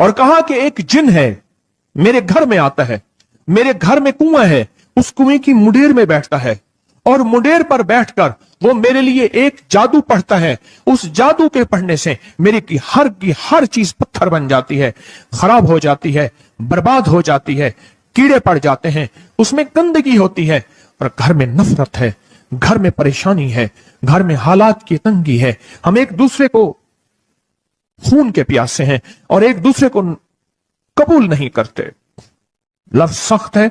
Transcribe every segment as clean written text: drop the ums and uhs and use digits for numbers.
اور کہا کہ ایک جن ہے میرے گھر میں آتا ہے, میرے گھر میں کنواں ہے, اس کنویں کی منڈیر میں بیٹھتا ہے اور منڈیر پر بیٹھ کر وہ میرے لیے ایک جادو پڑھتا ہے. اس جادو کے پڑھنے سے میری کی ہر چیز پتھر بن جاتی ہے, خراب ہو جاتی ہے, برباد ہو جاتی ہے, کیڑے پڑ جاتے ہیں, اس میں گندگی ہوتی ہے, اور گھر میں نفرت ہے, گھر میں پریشانی ہے, گھر میں حالات کی تنگی ہے, ہم ایک دوسرے کو خون کے پیاسے ہیں اور ایک دوسرے کو قبول نہیں کرتے. لفظ سخت ہے,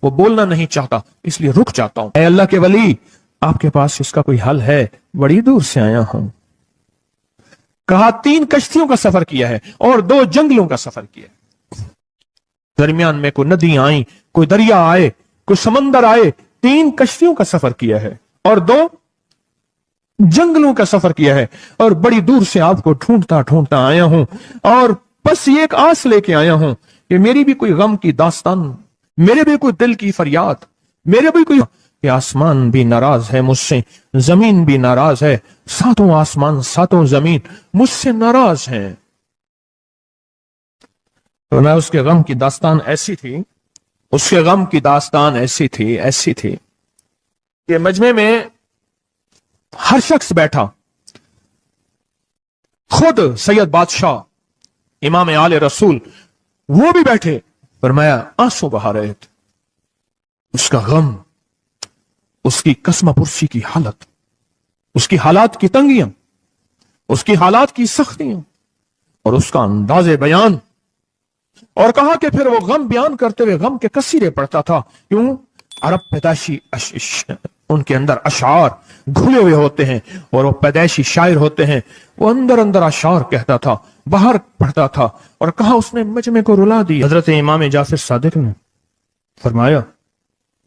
وہ بولنا نہیں چاہتا, اس لیے رک جاتا ہوں. اے اللہ کے ولی, آپ کے پاس اس کا کوئی حل ہے؟ بڑی دور سے آیا ہوں. کہا 3 کشتیوں کا سفر کیا ہے اور 2 جنگلوں کا سفر کیا ہے. درمیان میں کوئی ندیاں آئیں, کوئی دریا آئے, کوئی سمندر آئے. 3 کشتیوں کا سفر کیا ہے اور 2 جنگلوں کا سفر کیا ہے, اور بڑی دور سے آپ کو ڈھونڈتا آیا ہوں, اور بس یہ ایک آس لے کے آیا ہوں کہ میری بھی کوئی غم کی داستان, میرے بھی کوئی دل کی فریاد, میرے بھی کوئی کہ آسمان بھی ناراض ہے مجھ سے, زمین بھی ناراض ہے, 7 آسمان 7 زمین مجھ سے ناراض ہیں. تو میں اس کے غم کی داستان ایسی تھی, اس کے غم کی داستان ایسی تھی کہ مجمع میں ہر شخص بیٹھا, خود سید بادشاہ امام آل رسول وہ بھی بیٹھے. فرمایا آنسو بہا رہے تھے. اس کا غم, اس کی قسم پرسی کی حالت, اس کی حالات کی تنگیاں, اس کی حالات کی سختیاں, اور اس کا انداز بیان. اور کہا کہ پھر وہ غم بیان کرتے ہوئے غم کے کثیرے پڑھتا تھا. کیوں؟ عرب پیدائشی ان کے اندر اشعار گھلے ہوئے ہوتے ہیں, اور وہ پیدائشی شاعر ہوتے ہیں. وہ اندر اشعار کہتا تھا, باہر پڑھتا تھا. اور کہا اس نے مجمع کو رلا دی. حضرت امام جعفر صادق نے فرمایا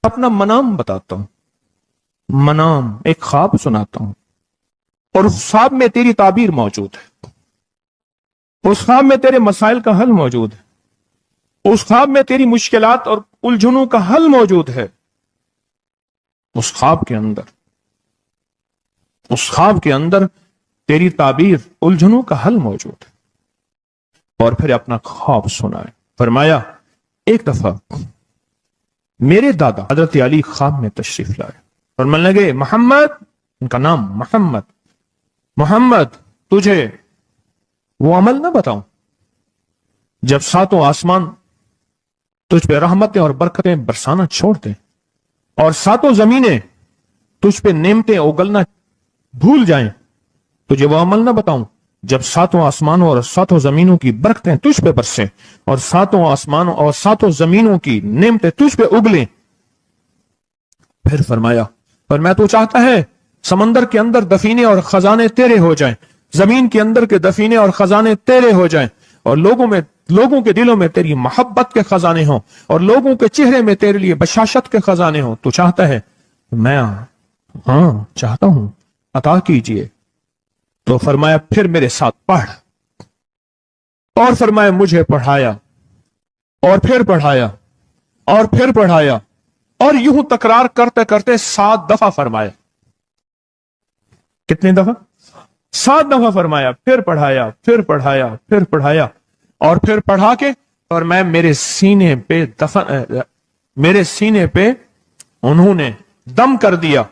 اپنا منام بتاتا ہوں, منام ایک خواب سناتا ہوں, اور اس خواب میں تیری تعبیر موجود ہے, اس خواب میں تیرے مسائل کا حل موجود ہے, اس خواب میں تیری مشکلات اور الجھنوں کا حل موجود ہے. اس خواب کے اندر تیری تعبیر, الجھنوں کا حل موجود ہے. اور پھر اپنا خواب سنائے. فرمایا ایک دفعہ میرے دادا حضرت علی خواب میں تشریف لائے اور من لگے محمد, ان کا نام محمد, تجھے وہ عمل نہ بتاؤں جب 7 آسمان تجھ پہ رحمتیں اور برکتیں برسانا چھوڑ دیں, اور 7 زمینیں تجھ پہ نعمتیں اگلنا بھول جائیں. تجھے وہ عمل نہ بتاؤں جب 7 آسمانوں اور 7 زمینوں کی برکتیں تجھ پہ برسیں, اور 7 آسمانوں اور 7 زمینوں کی نعمتیں تجھ پہ اگلیں. پھر فرمایا پر میں تو چاہتا ہے سمندر کے اندر دفینے اور خزانے تیرے ہو جائیں, زمین کے اندر کے دفینے اور خزانے تیرے ہو جائیں, اور لوگوں کے دلوں میں تیری محبت کے خزانے ہوں, اور لوگوں کے چہرے میں تیرے لیے بشاشت کے خزانے ہوں. تو چاہتا ہے؟ میں ہاں چاہتا ہوں, عطا کیجئے. تو فرمایا پھر میرے ساتھ پڑھ, اور فرمایا مجھے پڑھایا, اور پھر پڑھایا, اور پھر پڑھایا, اور یوں تکرار کرتے کرتے 7 دفعہ فرمایا. کتنی دفعہ؟ 7 دفعہ فرمایا. پھر پڑھایا, پھر پڑھایا, پھر پڑھایا, اور پھر پڑھا کے اور میں میرے سینے پہ انہوں نے دم کر دیا,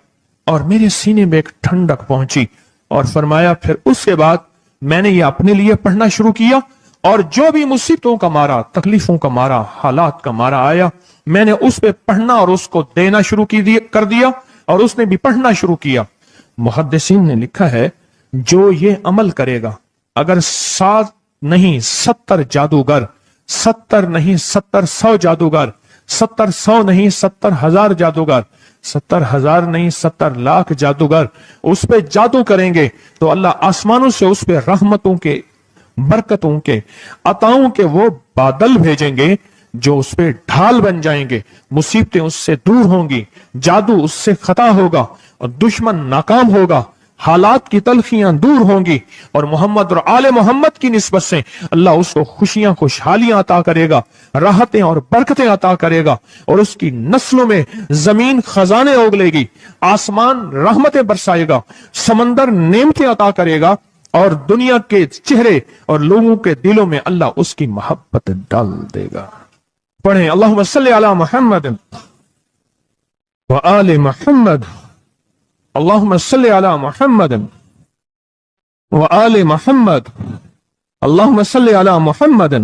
اور میرے سینے میں ایک ٹھنڈک پہنچی. اور فرمایا پھر اس کے بعد میں نے یہ اپنے لیے پڑھنا شروع کیا, اور جو بھی مصیبتوں کا مارا, تکلیفوں کا مارا, حالات کا مارا آیا, میں نے اس پہ پڑھنا اور اس کو دینا شروع کر دیا, اور اس نے بھی پڑھنا شروع کیا. محدثین نے لکھا ہے جو یہ عمل کرے گا, اگر 7 نہیں 70 جادوگر, 70 نہیں 70 جادوگر, 70 نہیں 70,000 جادوگر, 70,000 نہیں 70 لاکھ جادوگر اس پہ جادو کریں گے, تو اللہ آسمانوں سے اس پہ رحمتوں کے, برکتوں کے, عطاؤں کے وہ بادل بھیجیں گے جو اس پہ ڈھال بن جائیں گے. مصیبتیں اس سے دور ہوں گی, جادو اس سے خطا ہوگا, اور دشمن ناکام ہوگا, حالات کی تلخیاں دور ہوں گی, اور محمد اور آل محمد کی نسبت سے اللہ اس کو خوشیاں خوشحالیاں عطا کرے گا, راحتیں اور برکتیں عطا کرے گا, اور اس کی نسلوں میں زمین خزانے اگلے گی, آسمان رحمتیں برسائے گا, سمندر نعمتیں عطا کرے گا, اور دنیا کے چہرے اور لوگوں کے دلوں میں اللہ اس کی محبت ڈال دے گا. پڑھیں اللہم صلی علی محمد وآل محمد. اللہم صلی علی محمد وآل محمد. اللہم صلی علی محمد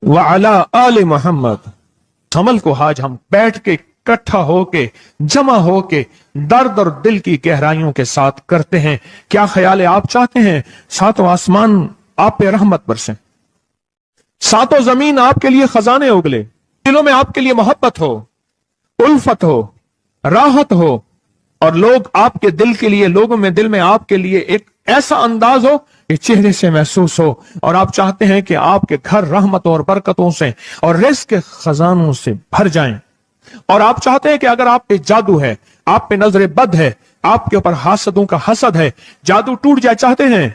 وعلی آل محمد. عمل کو آج ہم بیٹھ کے اکٹھا ہو کے جمع ہو کے درد اور دل کی گہرائیوں کے ساتھ کرتے ہیں. کیا خیال ہے؟ آپ چاہتے ہیں ساتوں آسمان آپ پہ رحمت برسیں، ساتوں زمین آپ کے لیے خزانے اگلے، دلوں میں آپ کے لیے محبت ہو، الفت ہو، راحت ہو، اور لوگ آپ کے دل کے لیے، لوگوں میں دل میں آپ کے لیے ایک ایسا انداز ہو کہ چہرے سے محسوس ہو، اور آپ چاہتے ہیں کہ آپ کے گھر رحمتوں اور برکتوں سے اور رزق کے خزانوں سے بھر جائیں. اور آپ چاہتے ہیں کہ اگر آپ پہ جادو ہے، آپ پہ نظر بد ہے، آپ کے اوپر حاسدوں کا حسد ہے، جادو ٹوٹ جائے چاہتے ہیں،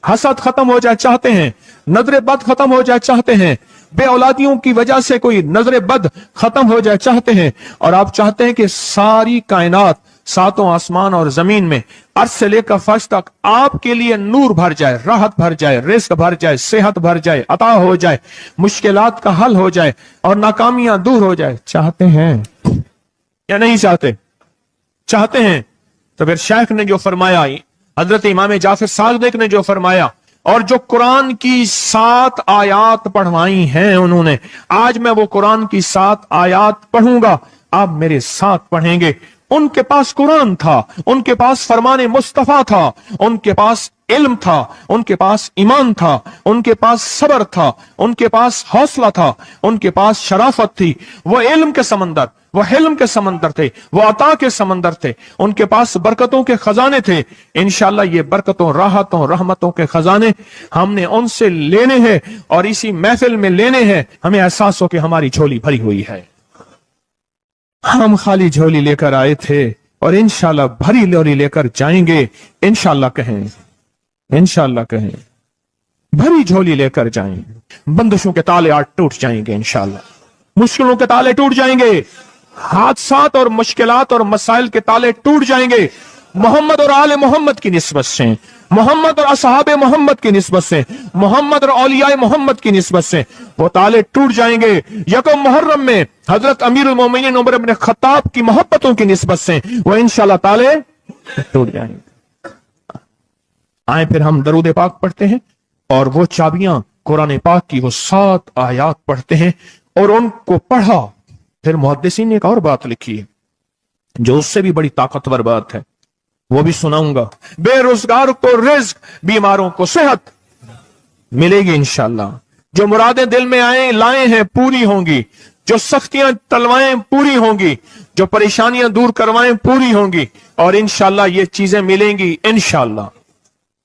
حسد ختم ہو جائے چاہتے ہیں، نظر بد ختم ہو جائے چاہتے ہیں، بے اولادیوں کی وجہ سے کوئی نظر بد ختم ہو جائے چاہتے ہیں، اور آپ چاہتے ہیں کہ ساری کائنات، ساتوں آسمان اور زمین میں عرش سے لے کر فرش تک آپ کے لیے نور بھر جائے، راحت بھر جائے، رزق بھر جائے، صحت بھر جائے، عطا ہو جائے، مشکلات کا حل ہو جائے اور ناکامیاں دور ہو جائے، چاہتے ہیں یا نہیں چاہتے؟ چاہتے ہیں. تو پھر شیخ نے جو فرمایا، حضرت امام جعفر صادق نے جو فرمایا، اور جو قرآن کی 7 آیات پڑھوائی ہیں انہوں نے، آج میں وہ قرآن کی 7 آیات پڑھوں گا، آپ میرے ساتھ پڑھیں گے. ان کے پاس قرآن تھا، ان کے پاس فرمان مصطفیٰ تھا، ان کے پاس علم تھا، ان کے پاس ایمان تھا، ان کے پاس صبر تھا، ان کے پاس حوصلہ تھا، ان کے پاس شرافت تھی. وہ علم کے سمندر، وہ حلم کے سمندر تھے، وہ عطا کے سمندر تھے، ان کے پاس برکتوں کے خزانے تھے. انشاءاللہ یہ برکتوں، راحتوں، رحمتوں کے خزانے ہم نے ان سے لینے ہیں اور اسی محفل میں لینے ہیں. ہمیں احساس ہو کہ ہماری جھولی بھری ہوئی ہے، ہم خالی جھولی لے کر آئے تھے اور انشاءاللہ بھری جھولی لے کر جائیں گے. انشاءاللہ کہیں، انشاءاللہ کہیں، بھری جھولی لے کر جائیں گے. بندشوں کے تالے آج ٹوٹ جائیں گے انشاءاللہ، مشکلوں کے تالے ٹوٹ جائیں گے، حادثات اور مشکلات اور مسائل کے تالے ٹوٹ جائیں گے. محمد اور آل محمد کی نسبت سے، محمد اور اصحاب محمد کی نسبت سے، محمد اور اولیاء محمد کی نسبت سے وہ تالے ٹوٹ جائیں گے. یکم محرم میں حضرت امیر المومنین عمر بن خطاب کی محبتوں کی نسبت سے وہ انشاءاللہ تالے ٹوٹ جائیں گے. آئیں پھر ہم درود پاک پڑھتے ہیں اور وہ چابیاں قرآن پاک کی وہ 7 آیات پڑھتے ہیں. اور ان کو پڑھا پھر محدثین نے ایک اور بات لکھی ہے جو اس سے بھی بڑی طاقتور بات ہے، وہ بھی سناؤں گا. بے روزگار کو رزق، بیماروں کو صحت ملے گی انشاءاللہ. جو مرادیں دل میں لائے ہیں پوری ہوں گی، جو سختیاں تلوائیں پوری ہوں گی، جو پریشانیاں دور کروائیں پوری ہوں گی، اور انشاءاللہ یہ چیزیں ملیں گی انشاءاللہ.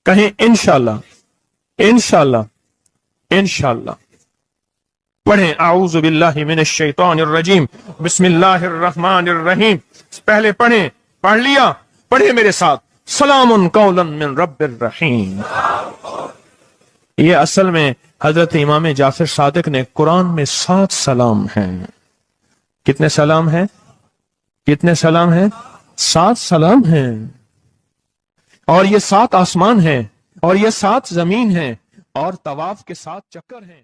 کہیں انشاءاللہ، انشاءاللہ، انشاءاللہ. پڑھیں اعوذ باللہ من الشیطان الرجیم، بسم اللہ الرحمن الرحیم. پہلے پڑھیں، پڑھ لیا؟ پڑھیں میرے ساتھ، سلام قولا من رب الرحیم. یہ اصل میں حضرت امام جعفر صادق نے قرآن میں 7 سلام ہیں. کتنے سلام ہیں؟ کتنے سلام ہیں؟ 7 سلام ہیں. اور یہ 7 آسمان ہیں اور یہ 7 زمین ہیں اور طواف کے 7 چکر ہیں.